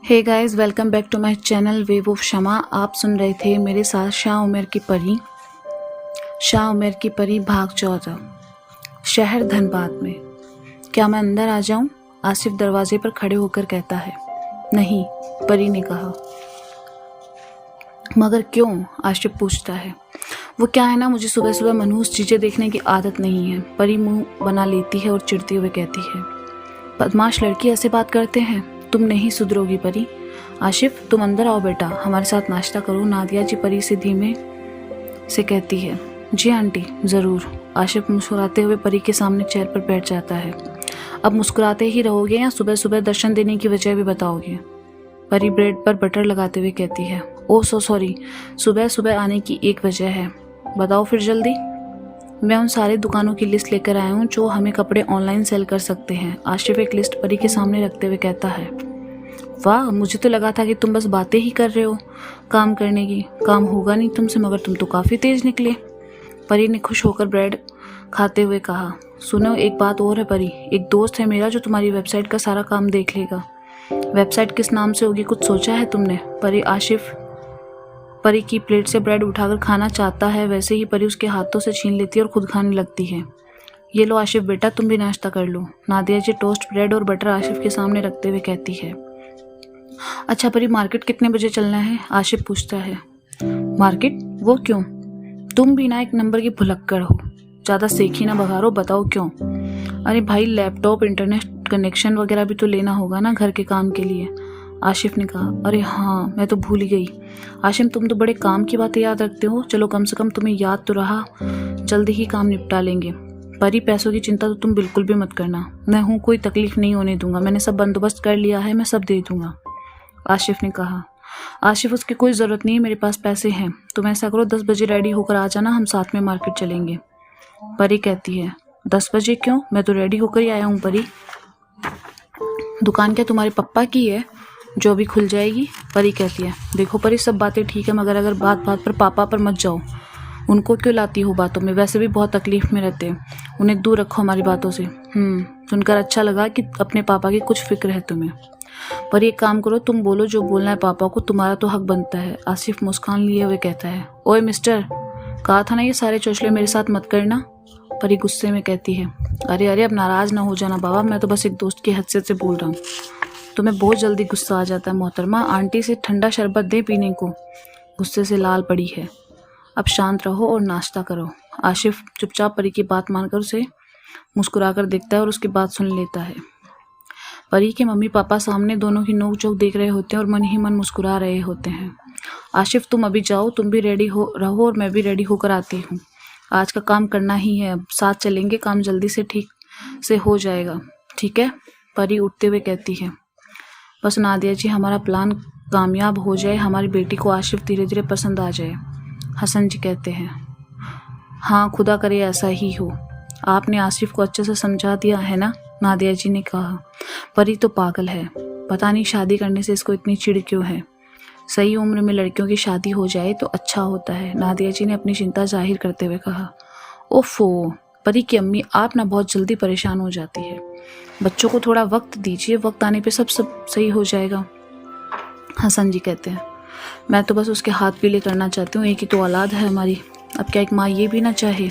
Hey guys, welcome back to my channel wave of Shama. आप सुन रहे थे मेरे साथ शाह उमर की परी भाग 14। शहर धनबाद में। क्या मैं अंदर आ जाऊं? आसिफ दरवाजे पर खड़े होकर कहता है। नहीं, परी ने कहा। मगर क्यों? आसिफ पूछता है। वो क्या है ना, मुझे सुबह सुबह मनहूस चीज़ें देखने की आदत नहीं है। परी मुंह बना लेती है और चिढ़ते हुए कहती है, बदमाश लड़की ऐसे बात करते हैं, तुम नहीं सुधरोगी परी। आशिफ, तुम अंदर आओ बेटा, हमारे साथ नाश्ता करो, नादिया जी परी से धीमे से कहती है। जी आंटी, ज़रूर। आशिफ मुस्कुराते हुए परी के सामने चेयर पर बैठ जाता है। अब मुस्कुराते ही रहोगे या सुबह सुबह दर्शन देने की वजह भी बताओगे? परी ब्रेड पर बटर लगाते हुए कहती है। ओह सो सॉरी, सुबह सुबह आने की एक वजह है, बताओ फिर जल्दी। मैं उन सारी दुकानों की लिस्ट लेकर आया हूँ जो हमें कपड़े ऑनलाइन सेल कर सकते हैं। आशिफ एक लिस्ट परी के सामने रखते हुए कहता है। वाह, मुझे तो लगा था कि तुम बस बातें ही कर रहे हो काम करने की। काम होगा नहीं तुमसे, मगर तुम तो काफ़ी तेज निकले। परी ने खुश होकर ब्रेड खाते हुए कहा। सुनो, एक बात और है परी, एक दोस्त है मेरा जो तुम्हारी वेबसाइट का सारा काम देख लेगा। वेबसाइट किस नाम से होगी, कुछ सोचा है तुमने? आशिफ परी की प्लेट से ब्रेड उठाकर खाना चाहता है, वैसे ही परी उसके हाथों से छीन लेती है और खुद खाने लगती है। ये लो आशिफ बेटा, तुम भी नाश्ता कर लो। नादिया जी टोस्ट ब्रेड और बटर आशिफ के सामने रखते हुए कहती है। अच्छा परी, मार्केट कितने बजे चलना है? आशिफ पूछता है। मार्केट? वो क्यों? तुम भी ना एक नंबर की भुलक्कड़ हो, ज़्यादा सेखी ना बघारो, बताओ क्यों? अरे भाई, लैपटॉप, इंटरनेट कनेक्शन वगैरह भी तो लेना होगा ना घर के काम के लिए। आशिफ ने कहा। अरे हाँ, मैं तो भूल ही गई। आशिफ, तुम तो बड़े काम की बातें याद रखते हो। चलो, कम से कम तुम्हें याद तो रहा। जल्दी ही काम निपटा लेंगे। परी, पैसों की चिंता तो तुम बिल्कुल भी मत करना, मैं हूँ, कोई तकलीफ नहीं होने दूंगा। मैंने सब बंदोबस्त कर लिया है, मैं सब दे दूंगा। आशिफ ने कहा। आशिफ, उसकी कोई ज़रूरत नहीं है, मेरे पास पैसे हैं। तुम ऐसा करो, 10 बजे रेडी होकर आ जाना, हम साथ में मार्केट चलेंगे। परी कहती है। 10 बजे क्यों? मैं तो रेडी होकर ही आया हूँ परी। दुकान क्या तुम्हारे पप्पा की है जो अभी खुल जाएगी? परी कहती है। देखो परी, सब बातें ठीक है, मगर अगर बात बात पर पापा पर मत जाओ। उनको क्यों लाती हो बातों में? वैसे भी बहुत तकलीफ में रहते हैं, उन्हें दूर रखो हमारी बातों से। सुनकर अच्छा लगा कि अपने पापा की कुछ फिक्र है तुम्हें। पर एक काम करो, तुम बोलो जो बोलना है पापा को, तुम्हारा तो हक बनता है। आसिफ मुस्कान लिए हुए कहता है। ओए मिस्टर, कहा था ना ये सारे चौचले मेरे साथ मत करना। परी गुस्से में कहती है। अरे अरे, अब नाराज ना हो जाना बाबा, मैं तो बस एक दोस्त की हैसियत से बोल रहा हूँ। तुम्हें बहुत जल्दी गुस्सा आ जाता है मोहतरमा, आंटी से ठंडा शरबत दे पीने को। गुस्से से लाल पड़ी है। अब शांत रहो और नाश्ता करो। आशिफ चुपचाप परी की बात मानकर उसे मुस्कुराकर देखता है और उसकी बात सुन लेता है। परी के मम्मी पापा सामने दोनों की नोक झोंक देख रहे होते हैं और मन ही मन मुस्कुरा रहे होते हैं। आशिफ, तुम अभी जाओ, तुम भी रेडी हो रहो और मैं भी रेडी होकर आती हूँ। आज का काम करना ही है, अब साथ चलेंगे, काम जल्दी से ठीक से हो जाएगा, ठीक है? परी उठते हुए कहती है। बस नादिया जी, हमारा प्लान कामयाब हो जाए, हमारी बेटी को आशिफ धीरे धीरे पसंद आ जाए। हसन जी कहते हैं। हाँ, खुदा करे ऐसा ही हो। आपने आसिफ को अच्छे से समझा दिया है ना? नादिया जी ने कहा। परी तो पागल है, पता नहीं शादी करने से इसको इतनी चिढ़ क्यों है। सही उम्र में लड़कियों की शादी हो जाए तो अच्छा होता है, नादिया जी ने अपनी चिंता जाहिर करते हुए कहा। ओफो परी की अम्मी, आप ना बहुत जल्दी परेशान हो जाती है। बच्चों को थोड़ा वक्त दीजिए, वक्त आने पे सब सही हो जाएगा। हसन जी कहते हैं। मैं तो बस उसके हाथ पीले करना चाहती हूँ, एक ही तो औलाद है हमारी, अब क्या एक माँ ये भी ना चाहे?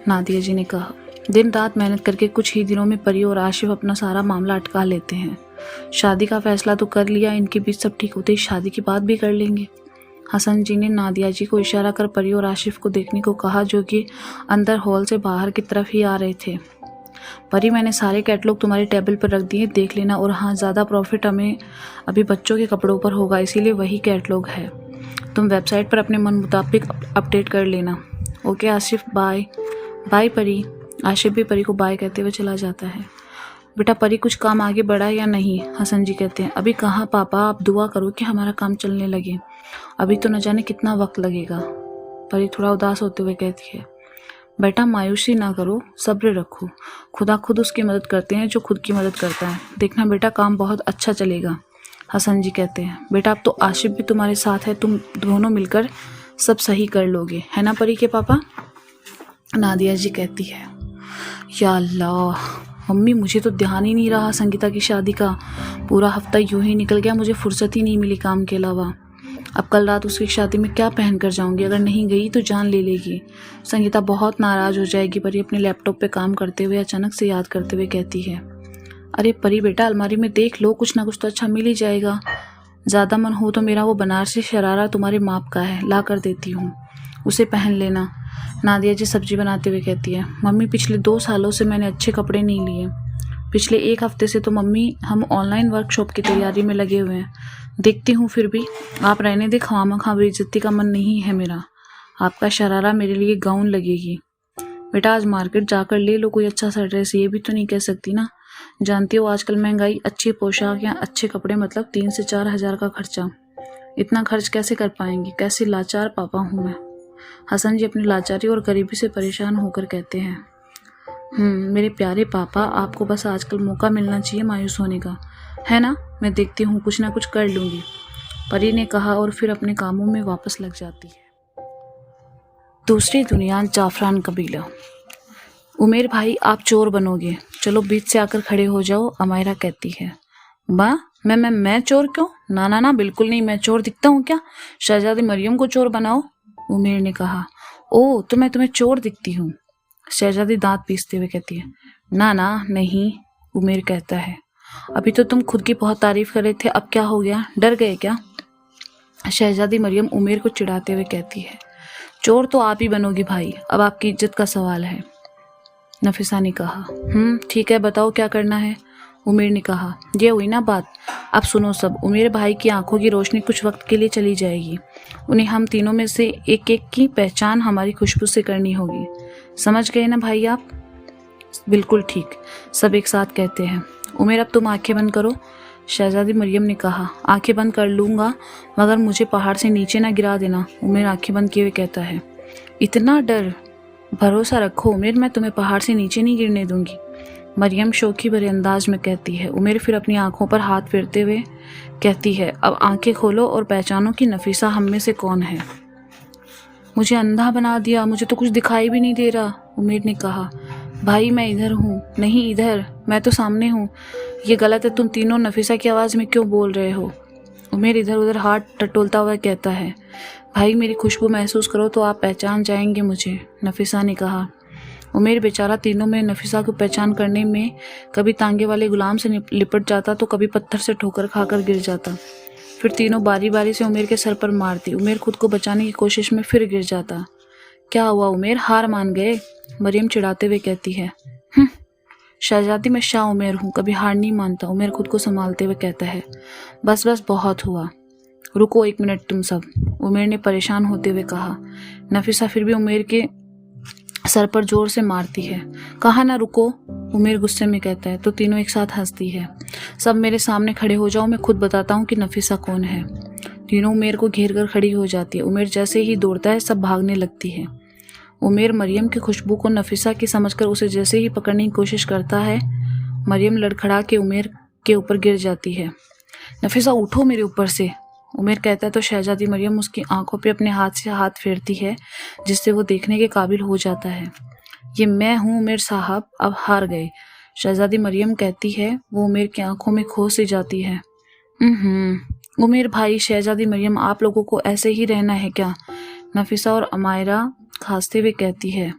नादिया जी ने कहा। दिन रात मेहनत करके कुछ ही दिनों में परी और आशिफ अपना सारा मामला अटका लेते हैं। शादी का फैसला तो कर लिया, इनके बीच सब ठीक होते ही शादी की बात भी कर लेंगे। हसन जी ने नादिया जी को इशारा कर परी और आशिफ को देखने को कहा, जो कि अंदर हॉल से बाहर की तरफ ही आ रहे थे। परी, मैंने सारे कैटलॉग तुम्हारे टेबल पर रख दिए, देख लेना। और हाँ, ज़्यादा प्रॉफिट हमें अभी बच्चों के कपड़ों पर होगा, इसीलिए वही कैटलॉग है। तुम वेबसाइट पर अपने मन मुताबिक अपडेट कर लेना। Okay Ashif, bye. बाय परी। आशिफ भी परी को बाय कहते हुए चला जाता है। बेटा परी, कुछ काम आगे बढ़ा या नहीं? हसन जी कहते हैं। अभी कहाँ पापा, आप दुआ करो कि हमारा काम चलने लगे, अभी तो न जाने कितना वक्त लगेगा। परी थोड़ा उदास होते हुए कहती है। बेटा मायूसी ना करो, सब्र रखो, खुदा खुद उसकी मदद करते हैं जो खुद की मदद करता है। देखना बेटा, काम बहुत अच्छा चलेगा। हसन जी कहते हैं। बेटा अब तो आशिफ भी तुम्हारे साथ है, तुम दोनों मिलकर सब सही कर लोगे, है ना परी के पापा? नादिया जी कहती है। या अल्लाह, मम्मी मुझे तो ध्यान ही नहीं रहा संगीता की शादी का। पूरा हफ्ता यूं ही निकल गया, मुझे फुर्सत ही नहीं मिली काम के अलावा। अब कल रात उसकी शादी में क्या पहन कर जाऊंगी? अगर नहीं गई तो जान ले लेगी। संगीता बहुत नाराज हो जाएगी। परी अपने लैपटॉप पे काम करते हुए अचानक से याद करते हुए कहती है, अरे परी बेटा, अलमारी में देख लो, कुछ ना कुछ तो अच्छा मिल ही जाएगा। ज़्यादा मन हो तो मेरा वो बनारसी शरारा तुम्हारे माप का है, ला कर देती हूँ, उसे पहन लेना। नादिया जी सब्जी बनाते हुए कहती है, मम्मी पिछले 2 सालों से मैंने अच्छे कपड़े नहीं लिए। पिछले 1 हफ्ते से तो मम्मी हम ऑनलाइन वर्कशॉप की तैयारी में लगे हुए हैं। देखती हूँ, फिर भी आप रहने दे, खामखा बेइज्जती का मन नहीं है मेरा। आपका शरारा मेरे लिए गाउन लगेगी। बेटा आज मार्केट जाकर ले लो कोई अच्छा सा ड्रेस, ये भी तो नहीं कह सकती ना। जानती हो आजकल महंगाई, अच्छी पोशाक या अच्छे कपड़े मतलब 3 से 4 हज़ार का खर्चा। इतना खर्च कैसे कर पाएंगी? कैसे लाचार पापा हूँ मैं। हसन जी अपनी लाचारी और गरीबी से परेशान होकर कहते हैं, मेरे प्यारे पापा, आपको बस आजकल मौका मिलना चाहिए मायूस होने का, है ना? मैं देखती हूँ, कुछ ना कुछ कर लूँगी, परी ने कहा और फिर अपने कामों में वापस लग जाती है। दूसरी दुनिया, जाफरान कबीला। उमेर भाई आप चोर बनोगे, चलो बीच से आकर खड़े हो जाओ, अमायरा कहती है। माँ मैं चोर क्यों? ना ना ना, बिल्कुल नहीं। मैं चोर दिखता हूँ क्या? शहजादी मरियम को चोर बनाओ, उमेर ने कहा। ओ तो मैं तुम्हें चोर दिखती हूँ? शहजादी दांत पीसते हुए कहती है। ना ना नहीं, उमेर कहता है। अभी तो तुम खुद की बहुत तारीफ कर रहे थे, अब क्या हो गया? डर गए क्या? शहजादी मरियम उमेर को चिढ़ाते हुए कहती है, चोर तो आप ही बनोगी भाई, अब आपकी इज्जत का सवाल है। नफीसा ने कहा, ठीक है, बताओ क्या करना है? उमेर ने कहा, ये हुई ना बात, अब सुनो सब। उमेर भाई की आंखों की रोशनी कुछ वक्त के लिए चली जाएगी। उन्हें हम तीनों में से एक एक की पहचान हमारी खुशबू से करनी होगी। समझ गए ना भाई आप? बिल्कुल ठीक, सब एक साथ कहते हैं। उमेर अब तुम आंखें बंद करो, शहजादी मरियम ने कहा। आंखें बंद कर लूँगा, मगर मुझे पहाड़ से नीचे ना गिरा देना, उमेर आंखें बंद किए हुए कहता है। इतना डर? भरोसा रखो उमेर, मैं तुम्हें पहाड़ से नीचे नहीं गिरने दूंगी, मरियम शौकी भरे अंदाज में कहती है। उमेर फिर अपनी आंखों पर हाथ फेरते हुए कहती है, अब आंखें खोलो और पहचानो कि नफीसा हम में से कौन है। मुझे अंधा बना दिया, मुझे तो कुछ दिखाई भी नहीं दे रहा, उमेर ने कहा। भाई मैं इधर हूँ। नहीं इधर, मैं तो सामने हूँ। ये गलत है, तुम तीनों नफीसा की आवाज़ में क्यों बोल रहे हो? उमेर इधर उधर हाथ टटोलता हुआ कहता है। भाई मेरी खुशबू महसूस करो तो आप पहचान जाएंगे मुझे, नफीसा ने कहा। उमेर बेचारा तीनों में नफीसा को पहचान करने में कभी तांगे वाले गुलाम से लिपट जाता तो कभी पत्थर से ठोकर खाकर गिर जाता। फिर तीनों बारी बारी से उमेर के सर पर मारती। उमेर खुद को बचाने की कोशिश में फिर गिर जाता। क्या हुआ उमेर, हार मान गए? मरियम चिढ़ाते हुए कहती है। शहजादी मैं शाह उमेर हूँ, कभी हार नहीं मानता, उमेर खुद को संभालते हुए कहता है। बस बस बहुत हुआ, रुको 1 मिनट तुम सब, उमेर ने परेशान होते हुए कहा। नफीसा फिर भी उमेर के सर पर जोर से मारती है। कहा ना रुको, उमेर गुस्से में कहता है। तो तीनों एक साथ हंसती है। सब मेरे सामने खड़े हो जाओ, मैं खुद बताता हूँ कि नफीसा कौन है। तीनों उमेर को घेर कर खड़ी हो जाती है। उमेर जैसे ही दौड़ता है सब भागने लगती है। उमेर मरियम की खुशबू को नफीसा की समझकर उसे जैसे ही पकड़ने की कोशिश करता है, मरियम लड़खड़ा के उमेर के ऊपर गिर जाती है। नफीसा उठो मेरे ऊपर से, उमेर कहता है तो शहजादी मरियम उसकी आंखों पे अपने हाथ से हाथ फेरती है, जिससे वो देखने के काबिल हो जाता है। ये मैं हूँ उमेर साहब, अब हार गए, शहजादी मरियम कहती है। वो उमेर की आंखों में खो सी जाती है। उमेर भाई, शहजादी मरियम, आप लोगों को ऐसे ही रहना है क्या? नफीसा और अमायरा खांसते हुए कहती है।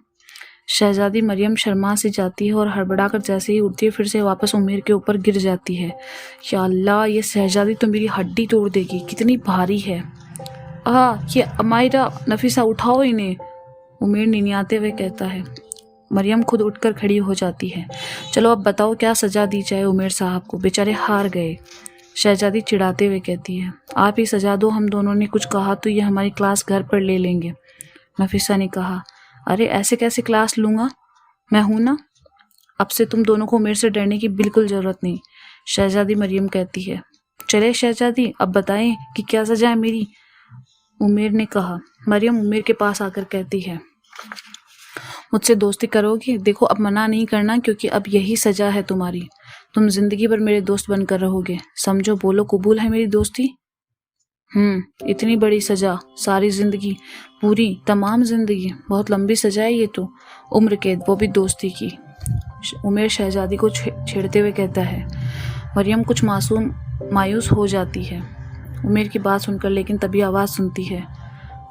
शहजादी मरियम शर्मा से जाती है और हड़बड़ाकर जैसे ही उठती है फिर से वापस उमेर के ऊपर गिर जाती है। या अल्लाह, ये शहजादी तो मेरी हड्डी तोड़ देगी, कितनी भारी है। ये अमायरा, नफीसा उठाओ इन्हें, उमेर निनियाते हुए कहता है। मरियम खुद उठकर खड़ी हो जाती है। चलो अब बताओ क्या सजा दी जाए उमेर साहब को, बेचारे हार गए, शहजादी चिढ़ाते हुए कहती है। आप ही सजा दो, हम दोनों ने कुछ कहा तो ये हमारी क्लास घर पर ले लेंगे, नफीसा ने कहा। अरे ऐसे कैसे क्लास लूँगा, मैं हूँ ना। अब से तुम दोनों को उमेर से डरने की बिल्कुल ज़रूरत नहीं, शहजादी मरियम कहती है। चले शहजादी, अब बताएं कि क्या सजा है मेरी, उमेर ने कहा। मरियम उमेर के पास आकर कहती है, मुझसे दोस्ती करोगी? देखो अब मना नहीं करना, क्योंकि अब यही सजा है तुम्हारी, तुम जिंदगी भर मेरे दोस्त बनकर रहोगे, समझो? बोलो कबूल है मेरी दोस्ती? इतनी बड़ी सजा, सारी जिंदगी, पूरी तमाम जिंदगी, बहुत लंबी सजा है ये तो, उम्र कैद, वो भी दोस्ती की। उमेर शहजादी को छेड़ते हुए कहता है। मरियम कुछ मायूस हो जाती है उमेर की बात सुनकर, लेकिन तभी आवाज़ सुनती है,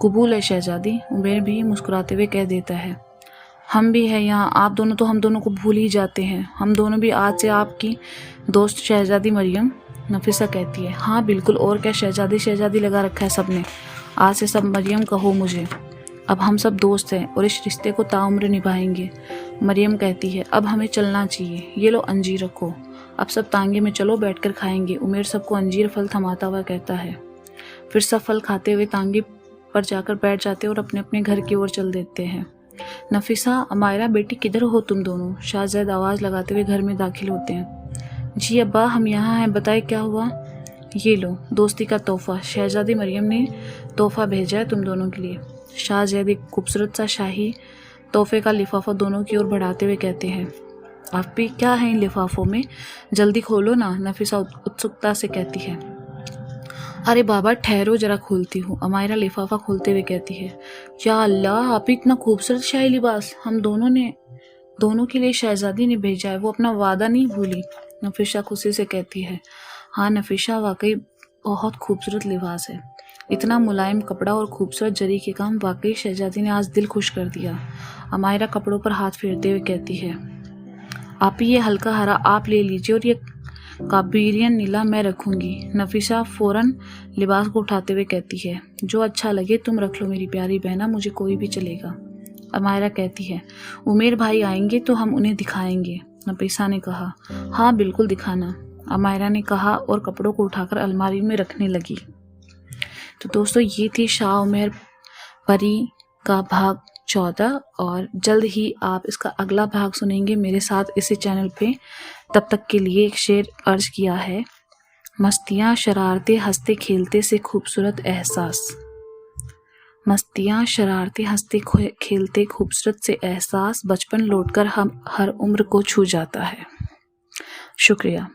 कबूल है शहजादी। उमेर भी मुस्कुराते हुए कह देता है, हम भी हैं यहाँ, आप दोनों तो हम दोनों को भूल ही जाते हैं, हम दोनों भी आज से आपकी दोस्त शहजादी मरियम। नफीसा कहती है, हाँ बिल्कुल, और क्या शहजादी शहजादी लगा रखा है सबने, आज से सब मरियम कहो मुझे। अब हम सब दोस्त हैं और इस रिश्ते को ताउम्र निभाएंगे। मरियम कहती है, अब हमें चलना चाहिए, ये लो अंजीर रखो, अब सब तांगे में चलो, बैठकर खाएंगे। उमेर सबको अंजीर फल थमाता हुआ कहता है। फिर सब फल खाते हुए तांगे पर जाकर बैठ जाते और अपने अपने घर की ओर चल देते हैं। नफीसा, अमायरा बेटी किधर हो तुम दोनों? शाहज़ैद आवाज़ लगाते हुए घर में दाखिल होते हैं। जी अब्बा, हम यहाँ हैं, बताए क्या हुआ? ये लो दोस्ती का तोहफा, शहजादी मरियम ने तोहफा भेजा है तुम दोनों के लिए। शाहज़ैद एक खूबसूरत सा शाही तोहफे का लिफाफा दोनों की ओर बढ़ाते हुए कहते हैं, आप भी क्या है इन लिफाफों में, जल्दी खोलो ना। नफीसा उत्सुकता से कहती है। अरे बाबा ठहरो, जरा खोलती हूँ। अमायरा लिफाफा खोलते हुए कहती है, या अल्लाह, आप इतना खूबसूरत शाही लिबास हम दोनों के लिए शहजादी ने भेजा है, वो अपना वादा नहीं भूली। नफीसा खुशी से कहती है, हाँ नफीसा, वाकई बहुत खूबसूरत लिबास है, इतना मुलायम कपड़ा और खूबसूरत जरी के काम, वाकई शहजादी ने आज दिल खुश कर दिया। अमायरा कपड़ों पर हाथ फेरते हुए कहती है, आप ही ये हल्का हरा आप ले लीजिए और ये काबीरियन नीला मैं रखूंगी। नफीसा फौरन लिबास को उठाते हुए कहती है, जो अच्छा लगे तुम रख लो मेरी प्यारी बहना, मुझे कोई भी चलेगा। अमायरा कहती है, उमेर भाई आएंगे तो हम उन्हें दिखाएंगे। नफीसा ने कहा, हाँ बिल्कुल दिखाना। अमायरा ने कहा और कपड़ों को उठाकर अलमारी में रखने लगी। तो दोस्तों, ये थी शाह उमेर परी का भाग 14 और जल्द ही आप इसका अगला भाग सुनेंगे मेरे साथ इसी चैनल पे। तब तक के लिए एक शेर अर्ज किया है, मस्तियाँ शरारते हंसते खेलते से खूबसूरत एहसास, मस्तियाँ शरारते हंसते खेलते खूबसूरत से एहसास, बचपन लौटकर हम हर उम्र को छू जाता है। शुक्रिया।